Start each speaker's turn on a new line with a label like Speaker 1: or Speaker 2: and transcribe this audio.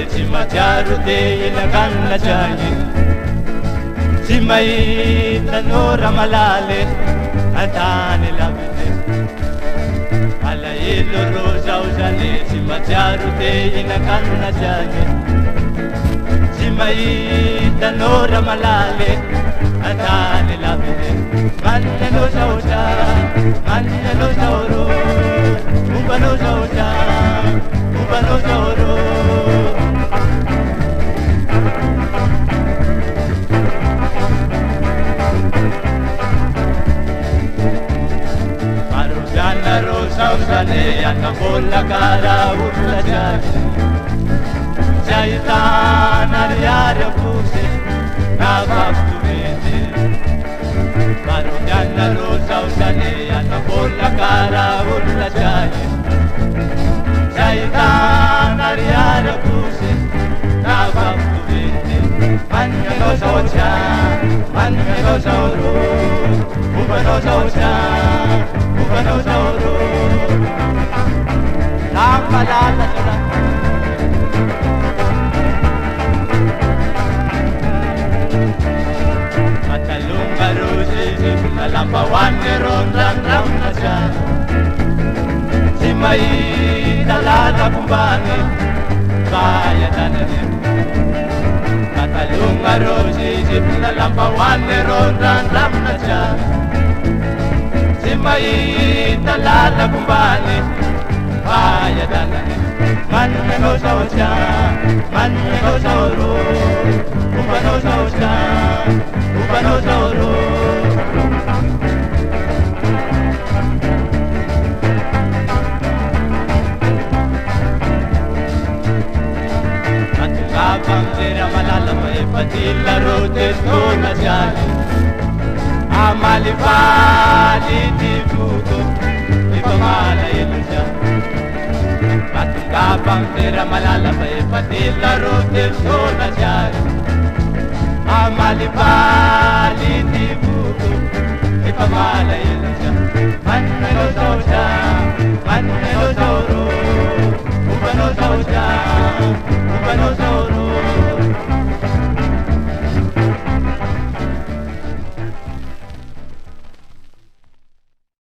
Speaker 1: tsy matsiaro dia ilakanina tragny tsy mahitanora malaly antany laviny alahelo ro zao zany tsy matsiaro dia ilakanina tragny tsy mahitanora malaly antany laviny manano zao tra manano zao ro mombanao zao tra mombanao zao ro maroviana ro zao zany anambola kara olona jiaby tsy ahitana riary amposy na vavitovety maroviana ro zao zany anambola kara olona jiaby tsy ahitana riary amposy na vavitovety mananao zao tria mananao zao ro mombanao zao tria mombanao zao ro lampalala zao matalonga ro zizivina lambahoany ro ndramindramina tria tsy mahita lala kombany vayatanany matalonga ro zizivina lambahoany ro ndramindramina tria tsy mahita lala kombany vayatanany mananao zao tria mananao zao ro mombanao zao tria mombanao zao ro atongava amizera malala fa efa tila ro tetona jiaby amalifaly ty voko efa malahelo jiaby atongava amizera malala fa efa tila ro tetona jiaby amalifaly ty voko efa malahelo jiaby mananao zao tria mananao zao ro mombanao zao tria mombanao zao ro